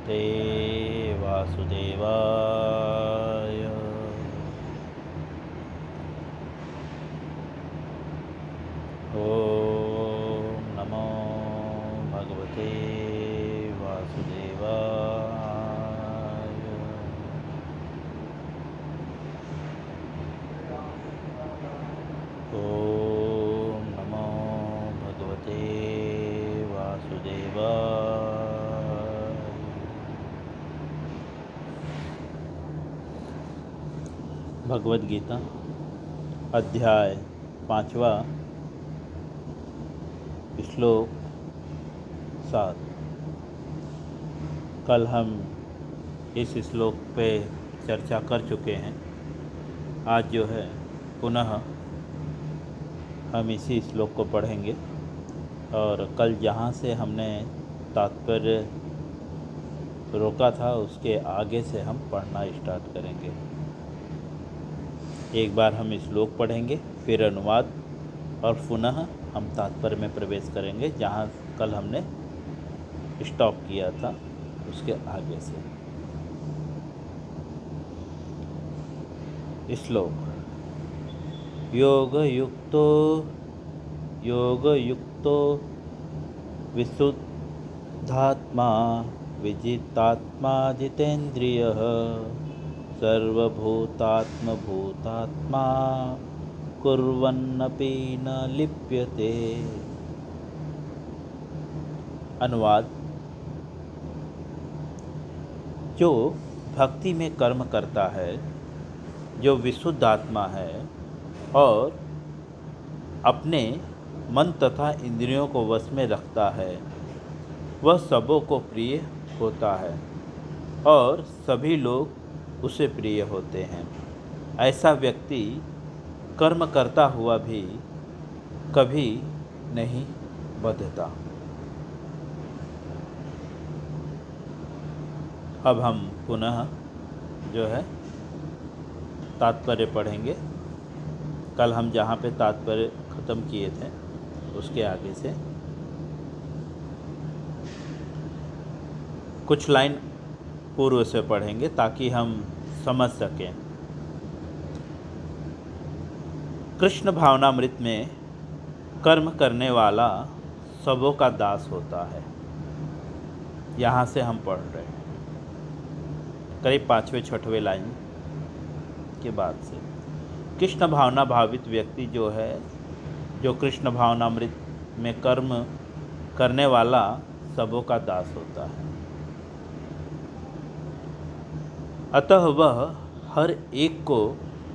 भगवते वासुदेवाय। ओम नमो भगवते वासुदेवाय। ओम नमो भगवते वासुदेवाय। भगवद गीता अध्याय 5वां श्लोक 7। कल हम इस श्लोक पे चर्चा कर चुके हैं। आज जो है पुनः हम इसी श्लोक को पढ़ेंगे और कल जहाँ से हमने तात्पर्य रोका था उसके आगे से हम पढ़ना स्टार्ट करेंगे। एक बार हम श्लोक पढ़ेंगे, फिर अनुवाद और पुनः हम तात्पर्य में प्रवेश करेंगे जहाँ कल हमने स्टॉप किया था उसके आगे से। श्लोक। योगयुक्तो विशुद्धात्मा विजितात्मा जितेन्द्रियः सर्वभूतात्मभूतात्मा कुर्वन्नपि न लिप्यते। अनुवाद। जो भक्ति में कर्म करता है, जो विशुद्ध आत्मा है और अपने मन तथा इंद्रियों को वश में रखता है, वह सबों को प्रिय होता है और सभी लोग उसे प्रिय होते हैं। ऐसा व्यक्ति कर्म करता हुआ भी कभी नहीं बंधता। अब हम पुनः जो है तात्पर्य पढ़ेंगे। कल हम जहाँ पे तात्पर्य ख़त्म किए थे उसके आगे से कुछ लाइन पूर्व से पढ़ेंगे ताकि हम समझ सकें। कृष्ण भावनामृत में कर्म करने वाला सबों का दास होता है। यहाँ से हम पढ़ रहे हैं करीब 5वें-6वें लाइन के बाद से। कृष्ण भावना भावित व्यक्ति जो है, जो कृष्ण भावनामृत में कर्म करने वाला सबों का दास होता है। अतः वह हर एक को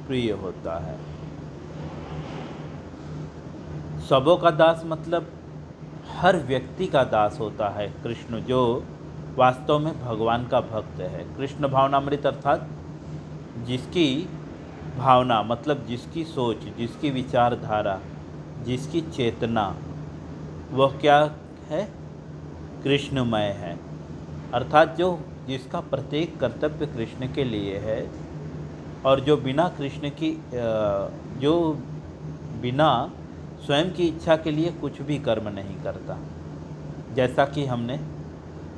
प्रिय होता है। सबों का दास मतलब हर व्यक्ति का दास होता है कृष्ण, जो वास्तव में भगवान का भक्त है। कृष्ण भावनामृत अर्थात जिसकी भावना मतलब जिसकी सोच, जिसकी विचारधारा, जिसकी चेतना वह क्या है, कृष्णमय है। अर्थात जो जिसका प्रत्येक कर्तव्य कृष्ण के लिए है और जो बिना कृष्ण की जो बिना स्वयं की इच्छा के लिए कुछ भी कर्म नहीं करता। जैसा कि हमने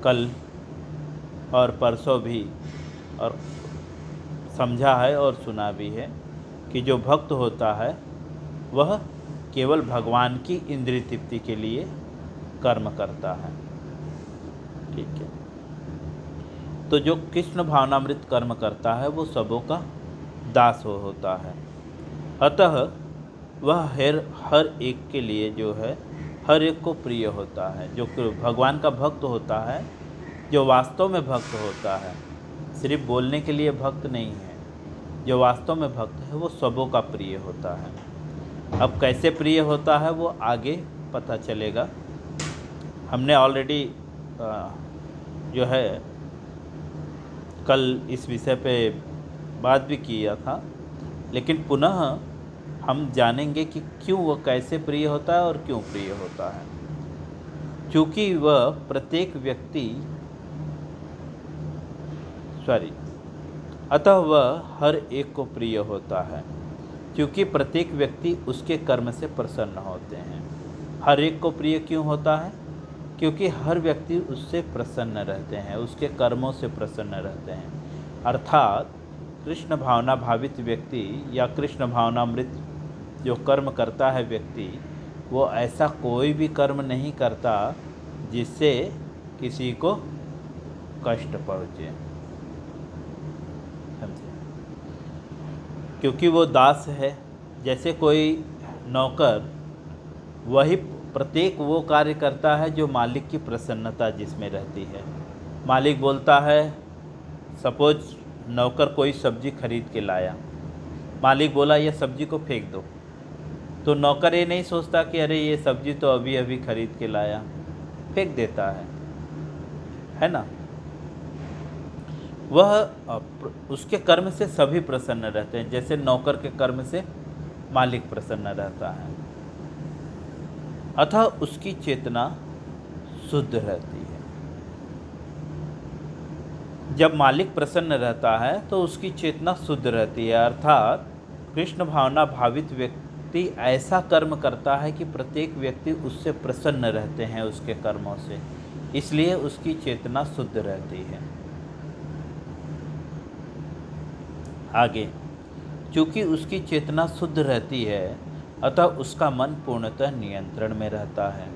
कल और परसों भी और समझा है और सुना भी है कि जो भक्त होता है वह केवल भगवान की इंद्रिय तृप्ति के लिए कर्म करता है। ठीक है। तो जो कृष्ण भावनामृत कर्म करता है वो सबों का दास होता है। अतः वह हर एक के लिए जो है हर एक को प्रिय होता है। जो भगवान का भक्त होता है, जो वास्तव में भक्त होता है, सिर्फ बोलने के लिए भक्त नहीं है, जो वास्तव में भक्त है वो सबों का प्रिय होता है। अब कैसे प्रिय होता है वो आगे पता चलेगा। हमने ऑलरेडी जो है कल इस विषय पे बात भी किया था, लेकिन पुनः हम जानेंगे कि क्यों वह कैसे प्रिय होता है और क्यों प्रिय होता है। क्योंकि वह प्रत्येक व्यक्ति अतः वह हर एक को प्रिय होता है क्योंकि प्रत्येक व्यक्ति उसके कर्म से प्रसन्न होते हैं। हर एक को प्रिय क्यों होता है? क्योंकि हर व्यक्ति उससे प्रसन्न रहते हैं, उसके कर्मों से प्रसन्न रहते हैं। अर्थात कृष्ण भावना भावित व्यक्ति या कृष्ण भावनामृत जो कर्म करता है व्यक्ति, वो ऐसा कोई भी कर्म नहीं करता जिससे किसी को कष्ट पहुँचे, समझे? क्योंकि वो दास है। जैसे कोई नौकर वही प्रत्येक वो कार्य करता है जो मालिक की प्रसन्नता जिसमें रहती है। मालिक बोलता है, सपोज नौकर कोई सब्जी खरीद के लाया, मालिक बोला ये सब्जी को फेंक दो, तो नौकर ये नहीं सोचता कि अरे ये सब्जी तो अभी अभी खरीद के लाया, फेंक देता है ना। वह उसके कर्म से सभी प्रसन्न रहते हैं, जैसे नौकर के कर्म से मालिक प्रसन्न रहता है। अतः उसकी चेतना शुद्ध रहती है। जब मालिक प्रसन्न रहता है तो उसकी चेतना शुद्ध रहती है। अर्थात कृष्ण भावना भावित व्यक्ति ऐसा कर्म करता है कि प्रत्येक व्यक्ति उससे प्रसन्न रहते हैं उसके कर्मों से, इसलिए उसकी चेतना शुद्ध रहती है। आगे, चूँकि उसकी चेतना शुद्ध रहती है अतः उसका मन पूर्णतः नियंत्रण में रहता है।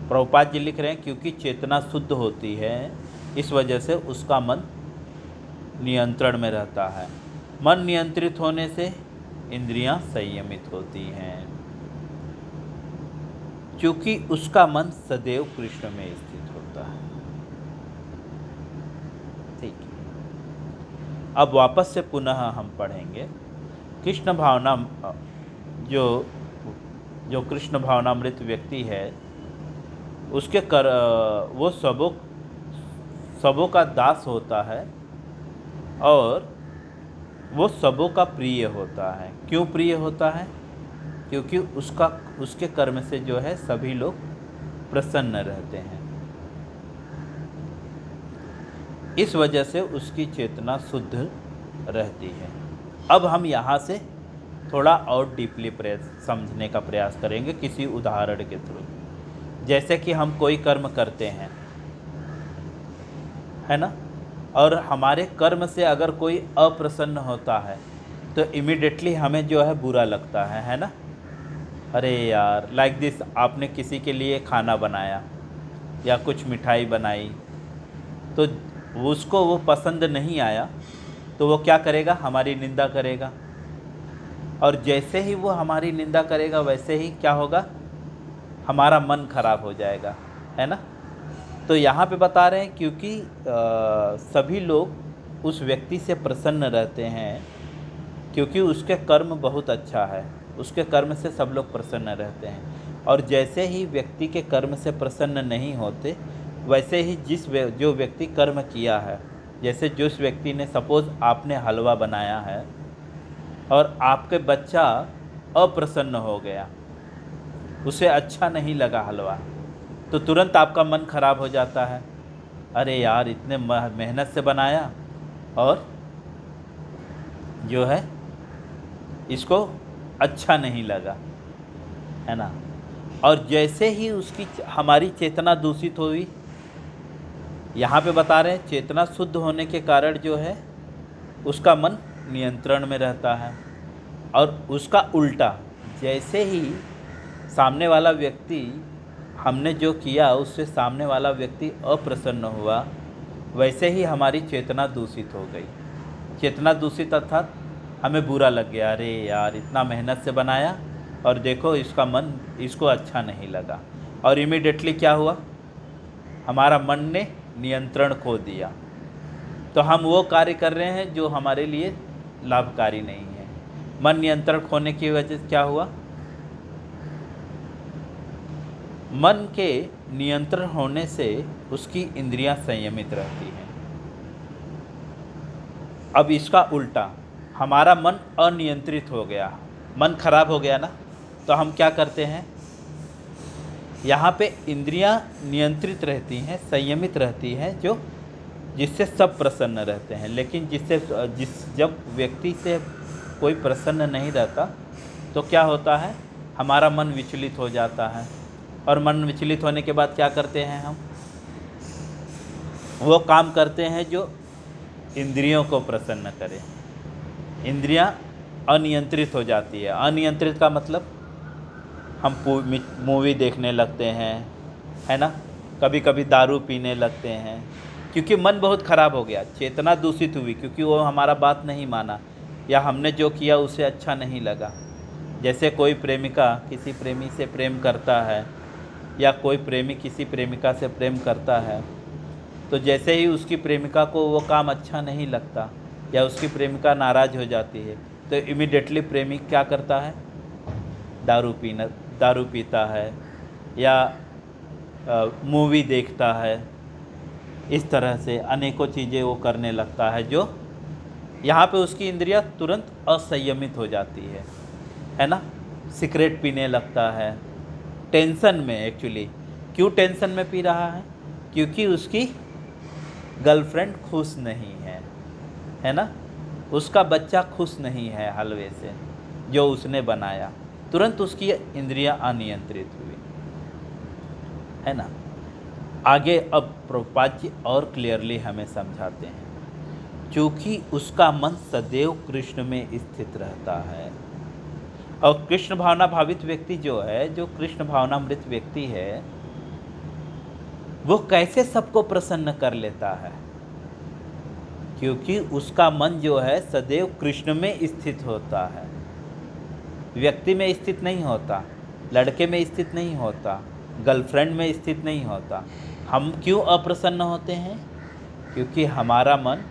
प्रभुपाद जी लिख रहे हैं क्योंकि चेतना शुद्ध होती है इस वजह से उसका मन नियंत्रण में रहता है। मन नियंत्रित होने से इंद्रियां संयमित होती हैं, क्योंकि उसका मन सदैव कृष्ण में स्थित होता है। ठीक है, अब वापस से पुनः हम पढ़ेंगे। कृष्ण भावना जो कृष्ण भावनामृत व्यक्ति है उसके वो सबों का दास होता है और वो सबों का प्रिय होता है। क्यों प्रिय होता है? क्योंकि उसके कर्म से जो है सभी लोग प्रसन्न रहते हैं, इस वजह से उसकी चेतना शुद्ध रहती है। अब हम यहाँ से थोड़ा और डीपली समझने का प्रयास करेंगे किसी उदाहरण के थ्रू। जैसे कि हम कोई कर्म करते हैं, है ना, और हमारे कर्म से अगर कोई अप्रसन्न होता है तो इमीडिएटली हमें जो है बुरा लगता है ना। अरे यार, लाइक दिस, आपने किसी के लिए खाना बनाया या कुछ मिठाई बनाई तो उसको वो पसंद नहीं आया, तो वो क्या करेगा? हमारी निंदा करेगा। और जैसे ही वो हमारी निंदा करेगा वैसे ही क्या होगा? हमारा मन खराब हो जाएगा, है ना। तो यहाँ पे बता रहे हैं क्योंकि सभी लोग उस व्यक्ति से प्रसन्न रहते हैं, क्योंकि उसके कर्म बहुत अच्छा है, उसके कर्म से सब लोग प्रसन्न रहते हैं। और जैसे ही व्यक्ति के कर्म से प्रसन्न नहीं होते, वैसे ही जो व्यक्ति कर्म किया है, जैसे जिस व्यक्ति ने, सपोज़ आपने हलवा बनाया है और आपके बच्चा अप्रसन्न हो गया, उसे अच्छा नहीं लगा हलवा, तो तुरंत आपका मन खराब हो जाता है। अरे यार, इतने मेहनत से बनाया और जो है इसको अच्छा नहीं लगा, है ना। और जैसे ही हमारी चेतना दूषित हुई, यहाँ पे बता रहे हैं चेतना शुद्ध होने के कारण जो है उसका मन नियंत्रण में रहता है। और उसका उल्टा, जैसे ही सामने वाला व्यक्ति, हमने जो किया उससे सामने वाला व्यक्ति अप्रसन्न हुआ, वैसे ही हमारी चेतना दूषित हो गई। चेतना दूषित अर्थात हमें बुरा लग गया, अरे यार इतना मेहनत से बनाया और देखो इसको अच्छा नहीं लगा। और इमीडिएटली क्या हुआ? हमारा मन ने नियंत्रण खो दिया, तो हम वो कार्य कर रहे हैं जो हमारे लिए लाभकारी नहीं है। मन नियंत्रण खोने की वजह से क्या हुआ? मन के नियंत्रण होने से उसकी इंद्रियां संयमित रहती हैं। अब इसका उल्टा, हमारा मन अनियंत्रित हो गया, मन खराब हो गया ना, तो हम क्या करते हैं? यहाँ पे इंद्रियां नियंत्रित रहती हैं, संयमित रहती हैं, जिससे सब प्रसन्न रहते हैं। लेकिन जब व्यक्ति से कोई प्रसन्न नहीं रहता तो क्या होता है? हमारा मन विचलित हो जाता है, और मन विचलित होने के बाद क्या करते हैं हम? वो काम करते हैं जो इंद्रियों को प्रसन्न करे। इंद्रियां अनियंत्रित हो जाती है। अनियंत्रित का मतलब हम मूवी देखने लगते हैं, है ना, कभी कभी दारू पीने लगते हैं, क्योंकि मन बहुत ख़राब हो गया, चेतना दूषित हुई, क्योंकि वो हमारा बात नहीं माना या हमने जो किया उसे अच्छा नहीं लगा। जैसे कोई प्रेमिका किसी प्रेमी से प्रेम करता है या कोई प्रेमी किसी प्रेमिका से प्रेम करता है, तो जैसे ही उसकी प्रेमिका को वो काम अच्छा नहीं लगता या उसकी प्रेमिका नाराज़ हो जाती है, तो इमीडिएटली प्रेमिक क्या करता है? दारू पीता है या मूवी देखता है। इस तरह से अनेकों चीज़ें वो करने लगता है, जो यहाँ पे उसकी इंद्रियां तुरंत असंयमित हो जाती है ना। सिगरेट पीने लगता है टेंशन में। एक्चुअली क्यों टेंशन में पी रहा है? क्योंकि उसकी गर्लफ्रेंड खुश नहीं है ना, उसका बच्चा खुश नहीं है हलवे से जो उसने बनाया, तुरंत उसकी इंद्रियां अनियंत्रित हुई, है ना। आगे अब प्रभुपाद जी और क्लियरली हमें समझाते हैं, क्योंकि उसका मन सदैव कृष्ण में स्थित रहता है। और कृष्ण भावना भावित व्यक्ति जो है, जो कृष्ण भावनामृत व्यक्ति है, वो कैसे सबको प्रसन्न कर लेता है? क्योंकि उसका मन जो है सदैव कृष्ण में स्थित होता है, व्यक्ति में स्थित नहीं होता, लड़के में स्थित नहीं होता, गर्लफ्रेंड में स्थित नहीं होता। हम क्यों अप्रसन्न होते हैं? क्योंकि हमारा मन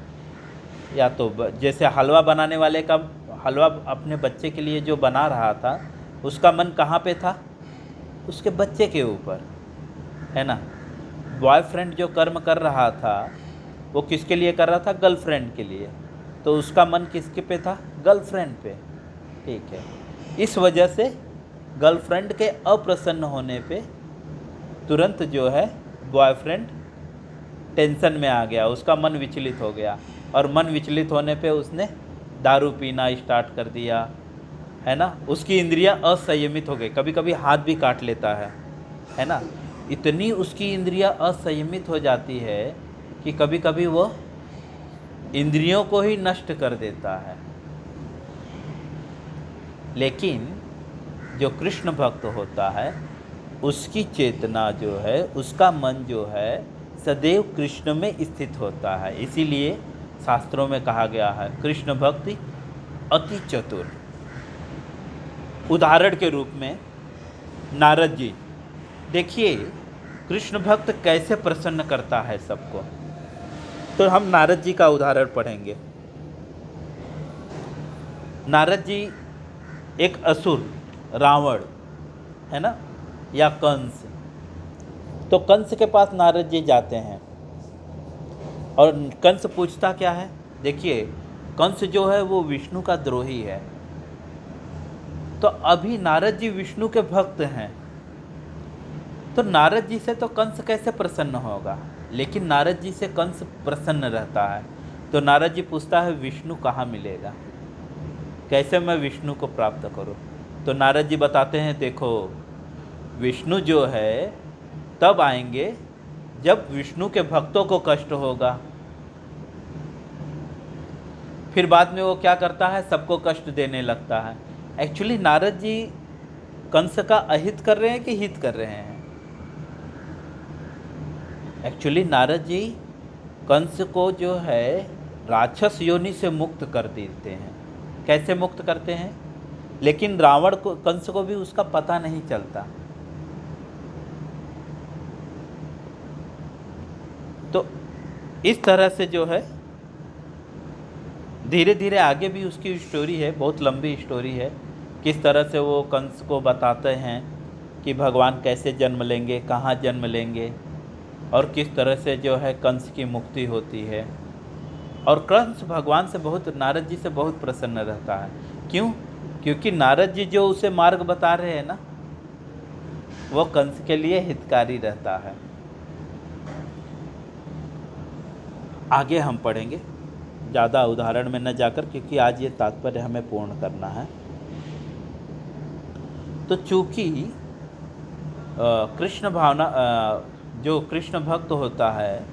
या तो जैसे हलवा बनाने वाले का हलवा अपने बच्चे के लिए जो बना रहा था, उसका मन कहाँ पे था? उसके बच्चे के ऊपर, है ना। बॉयफ्रेंड जो कर्म कर रहा था वो किसके लिए कर रहा था? गर्लफ्रेंड के लिए, तो उसका मन किसके पे था? गर्लफ्रेंड पे, ठीक है। इस वजह से गर्लफ्रेंड के अप्रसन्न होने पे तुरंत जो है बॉयफ्रेंड टेंशन में आ गया, उसका मन विचलित हो गया, और मन विचलित होने पे उसने दारू पीना स्टार्ट कर दिया, है ना। उसकी इंद्रियां असंयमित हो गई, कभी कभी हाथ भी काट लेता है ना। इतनी उसकी इंद्रियां असंयमित हो जाती है कि कभी कभी वो इंद्रियों को ही नष्ट कर देता है। लेकिन जो कृष्ण भक्त होता है, उसकी चेतना जो है, उसका मन जो है सदैव कृष्ण में स्थित होता है। इसीलिए शास्त्रों में कहा गया है कृष्ण भक्ति अति चतुर। उदाहरण के रूप में नारद जी, देखिए कृष्ण भक्त कैसे प्रसन्न करता है सबको। तो हम नारद जी का उदाहरण पढ़ेंगे। नारद जी एक असुर रावण, है ना, या कंस, तो कंस के पास नारद जी जाते हैं और कंस पूछता क्या है? देखिए कंस जो है वो विष्णु का द्रोही है, तो अभी नारद जी विष्णु के भक्त हैं, तो नारद जी से तो कंस कैसे प्रसन्न होगा? लेकिन नारद जी से कंस प्रसन्न रहता है। तो नारद जी पूछता है विष्णु कहाँ मिलेगा, कैसे मैं विष्णु को प्राप्त करूं? तो नारद जी बताते हैं देखो विष्णु जो है तब आएंगे जब विष्णु के भक्तों को कष्ट होगा। फिर बाद में वो क्या करता है? सबको कष्ट देने लगता है। एक्चुअली नारद जी कंस का अहित कर रहे हैं कि हित कर रहे हैं? एक्चुअली नारद जी कंस को जो है राक्षस योनि से मुक्त कर देते हैं। कैसे मुक्त करते हैं? लेकिन रावण को, कंस को भी उसका पता नहीं चलता। तो इस तरह से जो है धीरे धीरे आगे भी उसकी स्टोरी है, बहुत लंबी स्टोरी है, किस तरह से वो कंस को बताते हैं कि भगवान कैसे जन्म लेंगे, कहाँ जन्म लेंगे, और किस तरह से जो है कंस की मुक्ति होती है। और कंस भगवान से बहुत, नारद जी से बहुत प्रसन्न रहता है। क्यों? क्योंकि नारद जी जो उसे मार्ग बता रहे हैं ना, वो कंस के लिए हितकारी रहता है। आगे हम पढ़ेंगे, ज़्यादा उदाहरण में न जाकर, क्योंकि आज ये तात्पर्य हमें पूर्ण करना है। तो चूँकि कृष्ण भावना जो कृष्ण भक्त होता है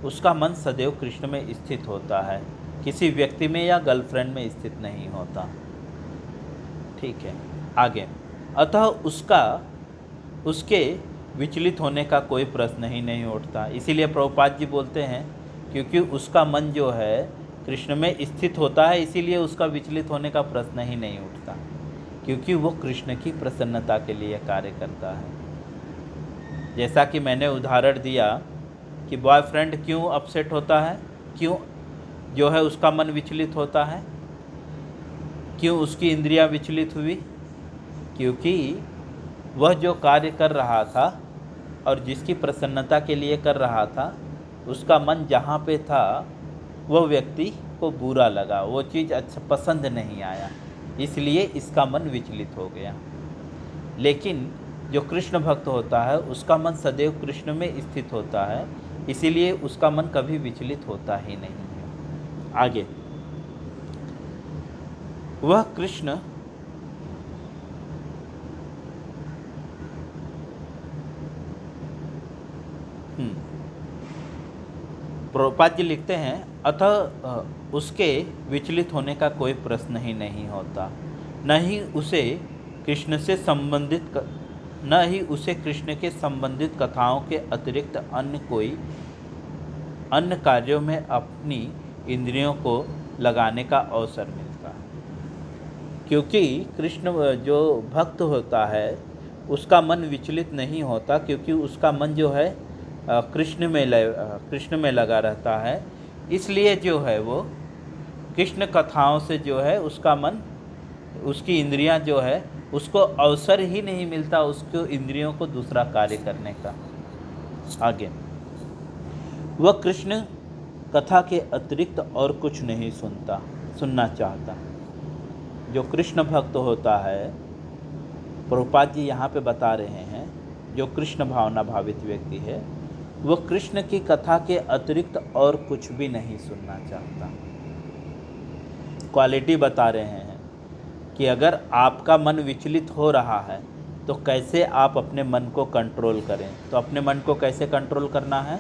उसका मन सदैव कृष्ण में स्थित होता है, किसी व्यक्ति में या गर्लफ्रेंड में स्थित नहीं होता। ठीक है, आगे। अतः उसके विचलित होने का कोई प्रश्न ही नहीं उठता। इसीलिए प्रभुपाद जी बोलते हैं क्योंकि उसका मन जो है कृष्ण में स्थित होता है, इसीलिए उसका विचलित होने का प्रश्न ही नहीं उठता, क्योंकि वो कृष्ण की प्रसन्नता के लिए कार्य करता है। जैसा कि मैंने उदाहरण दिया कि बॉयफ्रेंड क्यों अपसेट होता है, क्यों जो है उसका मन विचलित होता है, क्यों उसकी इंद्रियां विचलित हुई, क्योंकि वह जो कार्य कर रहा था और जिसकी प्रसन्नता के लिए कर रहा था उसका मन जहाँ पे था वह व्यक्ति को बुरा लगा, वो चीज़ अच्छा पसंद नहीं आया, इसलिए इसका मन विचलित हो गया। लेकिन जो कृष्ण भक्त होता है उसका मन सदैव कृष्ण में स्थित होता है, इसीलिए उसका मन कभी विचलित होता ही नहीं है। आगे, वह कृष्ण प्रभुपाद जी लिखते हैं, अतः उसके विचलित होने का कोई प्रश्न ही नहीं होता, न ही उसे कृष्ण के संबंधित कथाओं के अतिरिक्त अन्य कार्यों में अपनी इंद्रियों को लगाने का अवसर मिलता है। क्योंकि कृष्ण जो भक्त होता है उसका मन विचलित नहीं होता, क्योंकि उसका मन जो है कृष्ण में लगा रहता है, इसलिए जो है वो कृष्ण कथाओं से जो है उसका मन, उसकी इंद्रियां जो है उसको अवसर ही नहीं मिलता उसको इंद्रियों को दूसरा कार्य करने का। आगे, वह कृष्ण कथा के अतिरिक्त और कुछ नहीं सुनना चाहता। जो कृष्ण भक्त होता है, प्रभुपाद जी यहाँ पे बता रहे हैं, जो कृष्ण भावना भावित व्यक्ति है वह कृष्ण की कथा के अतिरिक्त और कुछ भी नहीं सुनना चाहता। क्वालिटी बता रहे हैं कि अगर आपका मन विचलित हो रहा है तो कैसे आप अपने मन को कंट्रोल करें। तो अपने मन को कैसे कंट्रोल करना है?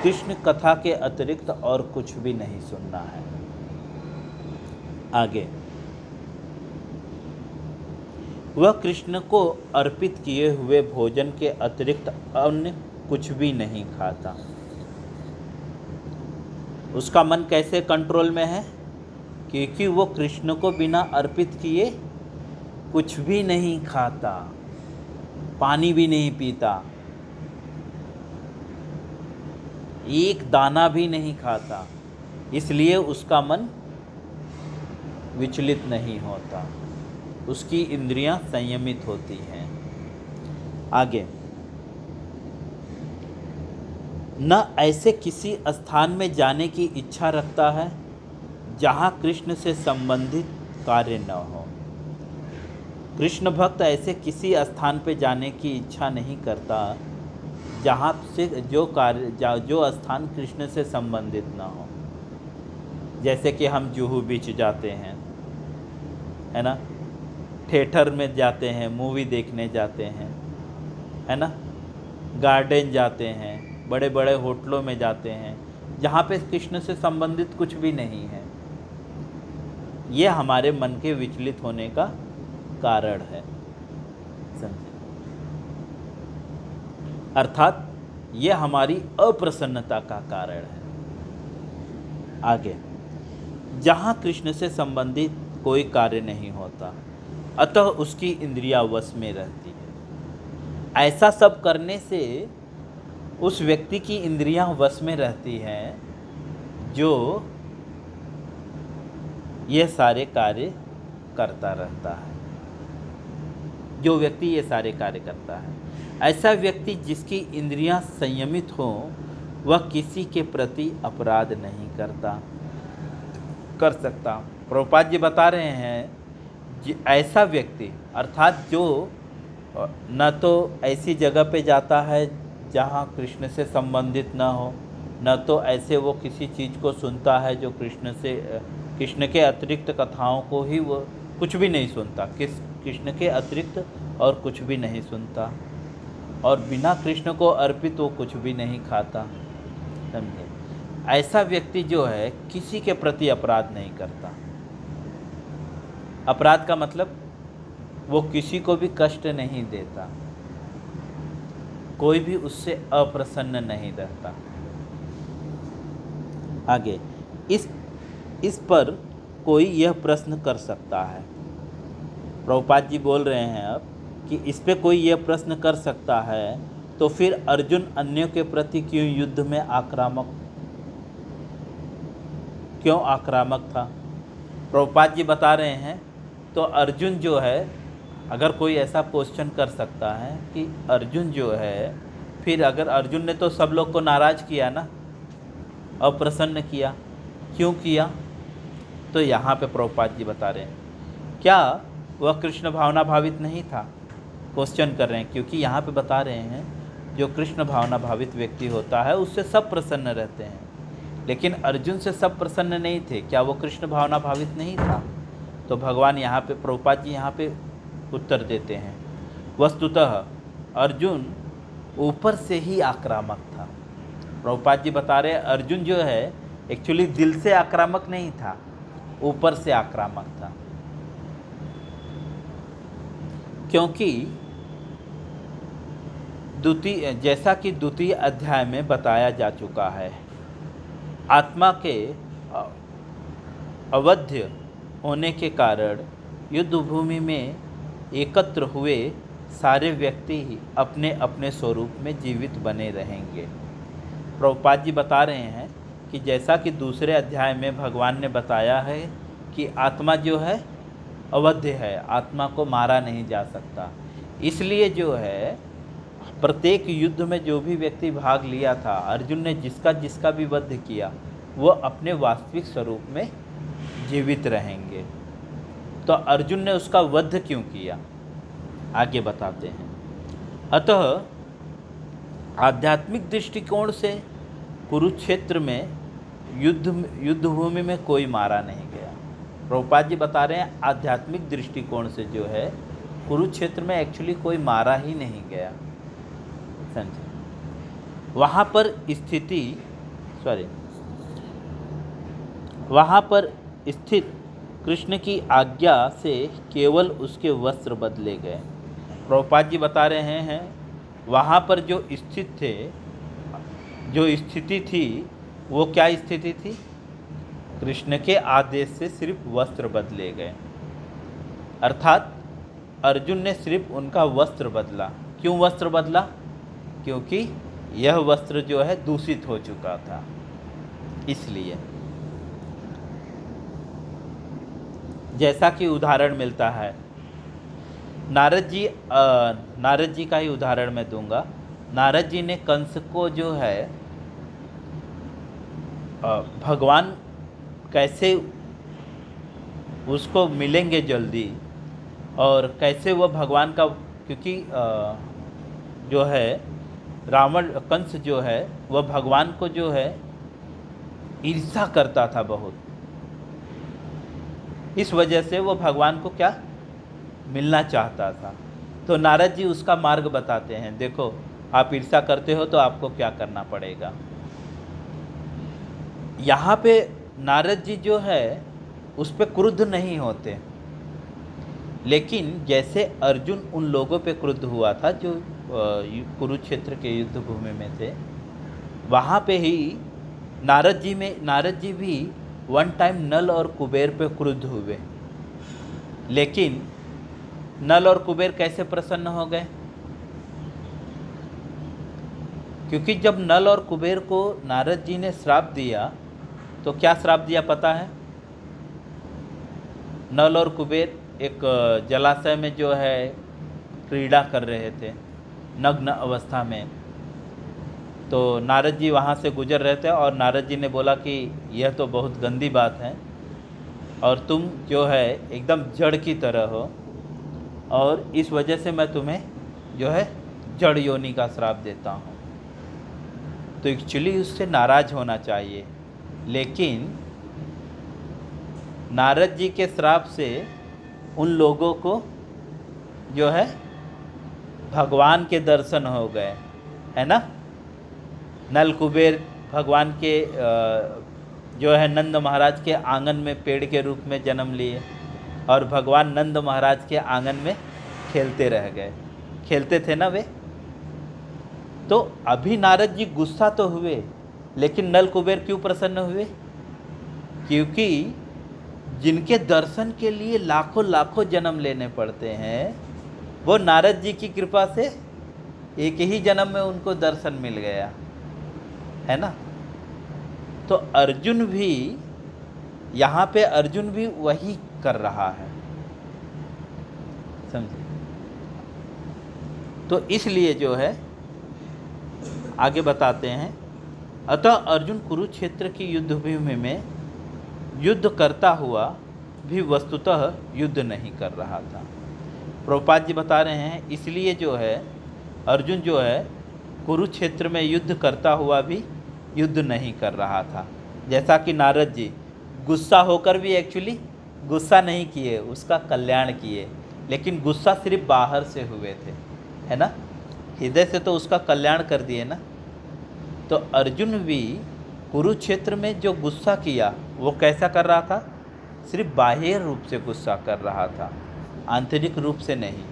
कृष्ण कथा के अतिरिक्त और कुछ भी नहीं सुनना है। आगे, वह कृष्ण को अर्पित किए हुए भोजन के अतिरिक्त अन्य कुछ भी नहीं खाता। उसका मन कैसे कंट्रोल में है? क्योंकि वो कृष्ण को बिना अर्पित किए कुछ भी नहीं खाता, पानी भी नहीं पीता, एक दाना भी नहीं खाता, इसलिए उसका मन विचलित नहीं होता, उसकी इंद्रियां संयमित होती हैं। आगे, न ऐसे किसी स्थान में जाने की इच्छा रखता है जहाँ कृष्ण से संबंधित कार्य न हो। कृष्ण भक्त ऐसे किसी स्थान पे जाने की इच्छा नहीं करता जहाँ से जो स्थान कृष्ण से संबंधित न हो। जैसे कि हम जुहू बीच जाते हैं, है ना, थिएटर में जाते हैं, मूवी देखने जाते हैं, है ना, गार्डन जाते हैं, बड़े बड़े होटलों में जाते हैं, जहाँ पे कृष्ण से संबंधित कुछ भी नहीं है। ये हमारे मन के विचलित होने का कारण है, समझे? अर्थात ये हमारी अप्रसन्नता का कारण है। आगे, जहाँ कृष्ण से संबंधित कोई कार्य नहीं होता, अतः उसकी इंद्रियां वश में रहती है। ऐसा सब करने से उस व्यक्ति की इंद्रियां वश में रहती हैं जो ये सारे कार्य करता रहता है, जो व्यक्ति ये सारे कार्य करता है। ऐसा व्यक्ति जिसकी इंद्रियां संयमित हों वह किसी के प्रति अपराध नहीं कर सकता। प्रभुपाद जी बता रहे हैं ऐसा व्यक्ति अर्थात जो न तो ऐसी जगह पे जाता है जहाँ कृष्ण से संबंधित न हो, न तो ऐसे वो किसी चीज़ को सुनता है जो कृष्ण के अतिरिक्त कथाओं को ही वो कुछ भी नहीं सुनता, कृष्ण के अतिरिक्त और कुछ भी नहीं सुनता। और बिना कृष्ण को अर्पित वो कुछ भी नहीं खाता। समझे? ऐसा व्यक्ति जो है किसी के प्रति अपराध नहीं करता। अपराध का मतलब वो किसी को भी कष्ट नहीं देता, कोई भी उससे अप्रसन्न नहीं रहता। आगे इस पर कोई यह प्रश्न कर सकता है, प्रभुपाद जी बोल रहे हैं अब कि इस पे कोई यह प्रश्न कर सकता है तो फिर अर्जुन अन्यों के प्रति क्यों आक्रामक था। प्रभुपाद जी बता रहे हैं तो अर्जुन जो है, अगर कोई ऐसा क्वेश्चन कर सकता है कि अर्जुन जो है, फिर अगर अर्जुन ने तो सब लोग को नाराज़ किया ना, अप्रसन्न किया, क्यों किया? तो यहाँ पे प्रभुपाद जी बता रहे हैं क्या वह कृष्ण भावना भावित नहीं था? क्वेश्चन कर रहे हैं, क्योंकि यहाँ पे बता रहे हैं जो कृष्ण भावना भावित व्यक्ति होता है उससे सब प्रसन्न रहते हैं, लेकिन अर्जुन से सब प्रसन्न नहीं थे। क्या वो कृष्ण भावना भावित नहीं था? तो भगवान यहाँ पे, प्रभुपाद जी यहाँ पे उत्तर देते हैं, वस्तुतः अर्जुन ऊपर से ही आक्रामक था। प्रभुपाद जी बता रहे हैं अर्जुन जो है एक्चुअली दिल से आक्रामक नहीं था, ऊपर से आक्रामक था। क्योंकि जैसा कि द्वितीय अध्याय में बताया जा चुका है, आत्मा के अवध्य होने के कारण युद्ध भूमि में एकत्र हुए सारे व्यक्ति ही अपने अपने स्वरूप में जीवित बने रहेंगे। प्रभुपाद जी बता रहे हैं कि जैसा कि दूसरे अध्याय में भगवान ने बताया है कि आत्मा जो है अवध्य है, आत्मा को मारा नहीं जा सकता, इसलिए जो है प्रत्येक युद्ध में जो भी व्यक्ति भाग लिया था, अर्जुन ने जिसका भी वध किया, वो अपने वास्तविक स्वरूप में जीवित रहेंगे। तो अर्जुन ने उसका वध क्यों किया, आगे बताते हैं। अतः आध्यात्मिक दृष्टिकोण से कुरुक्षेत्र में युद्ध भूमि में कोई मारा नहीं गया। प्रभुपाद जी बता रहे हैं आध्यात्मिक दृष्टिकोण से जो है कुरुक्षेत्र में एक्चुअली कोई मारा ही नहीं गया। समझे? वहाँ पर स्थित कृष्ण की आज्ञा से केवल उसके वस्त्र बदले गए। प्रभुपाद जी बता रहे हैं वहाँ पर जो स्थिति थी वो क्या स्थिति थी? कृष्ण के आदेश से सिर्फ वस्त्र बदले गए, अर्थात अर्जुन ने सिर्फ उनका वस्त्र बदला। क्यों वस्त्र बदला? क्योंकि यह वस्त्र जो है दूषित हो चुका था, इसलिए। जैसा कि उदाहरण मिलता है, नारद जी का ही उदाहरण मैं दूंगा। नारद जी ने कंस को जो है भगवान कैसे उसको मिलेंगे जल्दी और कैसे वह भगवान का, क्योंकि जो है कंस जो है वह भगवान को जो है ईर्ष्या करता था बहुत, इस वजह से वो भगवान को क्या मिलना चाहता था। तो नारद जी उसका मार्ग बताते हैं, देखो आप ईर्ष्या करते हो तो आपको क्या करना पड़ेगा। यहाँ पे नारद जी जो है उस पर क्रुद्ध नहीं होते, लेकिन जैसे अर्जुन उन लोगों पे क्रुद्ध हुआ था जो कुरुक्षेत्र के युद्ध भूमि में थे, वहाँ पे ही नारद जी भी वन टाइम नल और कुबेर पे क्रुद्ध हुए, लेकिन नल और कुबेर कैसे प्रसन्न हो गए? क्योंकि जब नल और कुबेर को नारद जी ने श्राप दिया तो क्या श्राप दिया पता है? नल और कुबेर एक जलाशय में जो है क्रीड़ा कर रहे थे नग्न अवस्था में, तो नारद जी वहाँ से गुजर रहे थे और नारद जी ने बोला कि यह तो बहुत गंदी बात है और तुम जो है एकदम जड़ की तरह हो और इस वजह से मैं तुम्हें जो है जड़ योनि का श्राप देता हूँ। तो एक्चुअली उससे नाराज़ होना चाहिए, लेकिन नारद जी के श्राप से उन लोगों को जो है भगवान के दर्शन हो गए, है ना। नल कुबेर भगवान के जो है नंद महाराज के आंगन में पेड़ के रूप में जन्म लिए और भगवान नंद महाराज के आंगन में खेलते रह गए, खेलते थे ना वे। तो अभी नारद जी गुस्सा तो हुए, लेकिन नल कुबेर क्यों प्रसन्न हुए? क्योंकि जिनके दर्शन के लिए लाखों लाखों जन्म लेने पड़ते हैं, वो नारद जी की कृपा से एक ही जन्म में उनको दर्शन मिल गया, है ना। तो अर्जुन भी यहाँ पे अर्जुन भी वही कर रहा है, समझे। तो इसलिए जो है आगे बताते हैं, अतः अर्जुन कुरुक्षेत्र की युद्ध भूमि में युद्ध करता हुआ भी वस्तुतः युद्ध नहीं कर रहा था। प्रभुपाद जी बता रहे हैं इसलिए जो है अर्जुन जो है कुरुक्षेत्र में युद्ध करता हुआ भी युद्ध नहीं कर रहा था। जैसा कि नारद जी गुस्सा होकर भी एक्चुअली गुस्सा नहीं किए, उसका कल्याण किए, लेकिन गुस्सा सिर्फ बाहर से हुए थे, है ना। हृदय से तो उसका कल्याण कर दिए ना। तो अर्जुन भी कुरुक्षेत्र में जो गुस्सा किया वो कैसा कर रहा था? सिर्फ बाह्य रूप से गुस्सा कर रहा था, आंतरिक रूप से नहीं,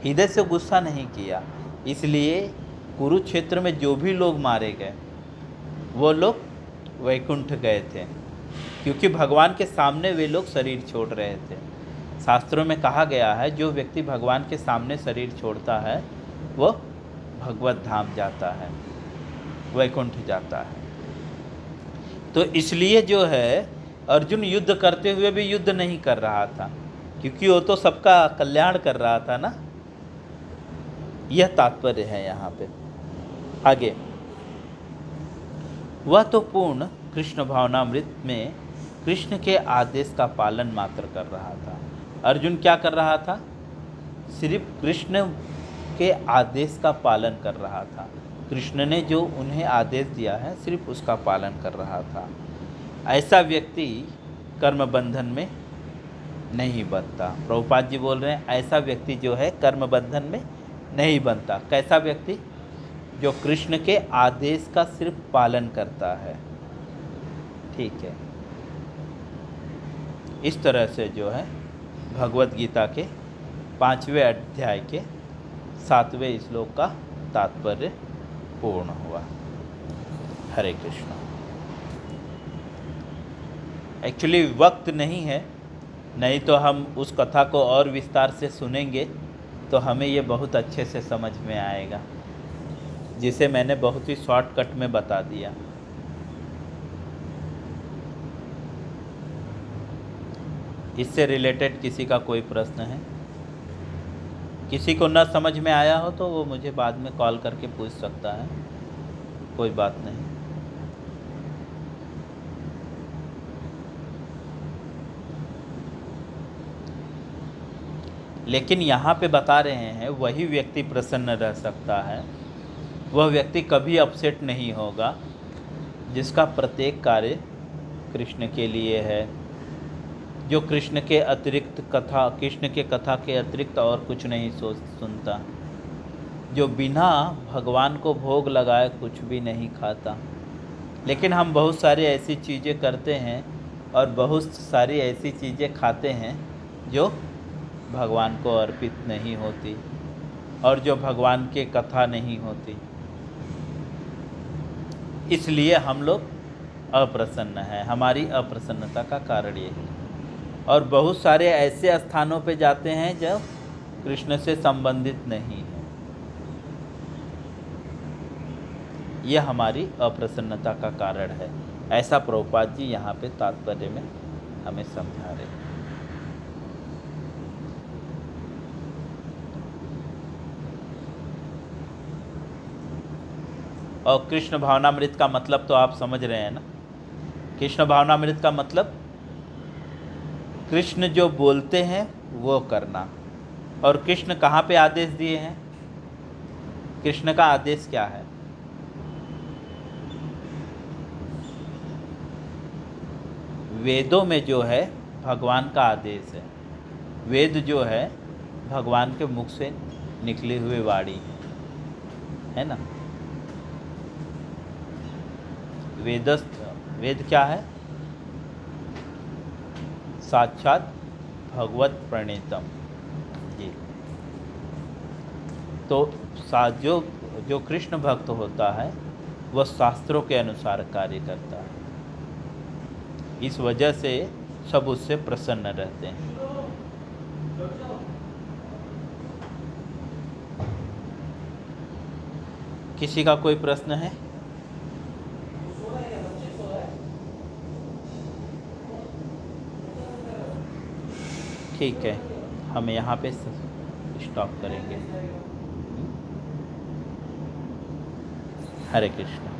हृदय से गुस्सा नहीं किया। इसलिए कुरुक्षेत्र में जो भी लोग मारे गए वो लोग वैकुंठ गए थे, क्योंकि भगवान के सामने वे लोग शरीर छोड़ रहे थे। शास्त्रों में कहा गया है जो व्यक्ति भगवान के सामने शरीर छोड़ता है वो भगवत धाम जाता है, वैकुंठ जाता है। तो इसलिए जो है अर्जुन युद्ध करते हुए भी युद्ध नहीं कर रहा था, क्योंकि वो तो सबका कल्याण कर रहा था ना। यह तात्पर्य है यहाँ पे। आगे, वह तो पूर्ण कृष्ण भावनामृत में कृष्ण के आदेश का पालन मात्र कर रहा था। अर्जुन क्या कर रहा था? सिर्फ कृष्ण के आदेश का पालन कर रहा था। कृष्ण ने जो उन्हें आदेश दिया है सिर्फ उसका पालन कर रहा था। ऐसा व्यक्ति कर्म बंधन में नहीं बनता। प्रभुपाद जी बोल रहे हैं ऐसा व्यक्ति जो है कर्म बंधन में नहीं बनता। कैसा व्यक्ति? जो कृष्ण के आदेश का सिर्फ पालन करता है, ठीक है। इस तरह से जो है भगवत गीता के 5वें अध्याय के 7वें श्लोक का तात्पर्य पूर्ण हुआ। हरे कृष्ण। एक्चुअली वक्त नहीं है, नहीं तो हम उस कथा को और विस्तार से सुनेंगे तो हमें ये बहुत अच्छे से समझ में आएगा, जिसे मैंने बहुत ही शॉर्टकट में बता दिया। इससे रिलेटेड किसी का कोई प्रश्न है? किसी को न समझ में आया हो तो वो मुझे बाद में कॉल करके पूछ सकता है, कोई बात नहीं। लेकिन यहाँ पे बता रहे हैं वही व्यक्ति प्रसन्न रह सकता है, वह व्यक्ति कभी अपसेट नहीं होगा जिसका प्रत्येक कार्य कृष्ण के लिए है, जो कृष्ण के अतिरिक्त कथा, कृष्ण के कथा के अतिरिक्त और कुछ नहीं सुनता, जो बिना भगवान को भोग लगाए कुछ भी नहीं खाता। लेकिन हम बहुत सारी ऐसी चीज़ें करते हैं और बहुत सारी ऐसी चीज़ें खाते हैं जो भगवान को अर्पित नहीं होती और जो भगवान के कथा नहीं होती। इसलिए हम लोग अप्रसन्न हैं, हमारी अप्रसन्नता का कारण यही। और बहुत सारे ऐसे स्थानों पे जाते हैं जो कृष्ण से संबंधित नहीं है, यह हमारी अप्रसन्नता का कारण है। ऐसा प्रभुपाद जी यहाँ पे तात्पर्य में हमें समझा रहे हैं। और कृष्ण भावनामृत का मतलब तो आप समझ रहे हैं ना। कृष्ण भावनामृत का मतलब कृष्ण जो बोलते हैं वो करना। और कृष्ण कहाँ पे आदेश दिए हैं? कृष्ण का आदेश क्या है? वेदों में जो है भगवान का आदेश है। वेद जो है भगवान के मुख से निकली हुई वाणी है ना। वेद क्या है? साक्षात भगवत प्रणीतम जी। तो जो कृष्ण भक्त होता है वह शास्त्रों के अनुसार कार्य करता है। इस वजह से सब उससे प्रसन्न रहते हैं। किसी का कोई प्रश्न है? ठीक है, हम यहाँ पे स्टॉप करेंगे। हरे कृष्ण।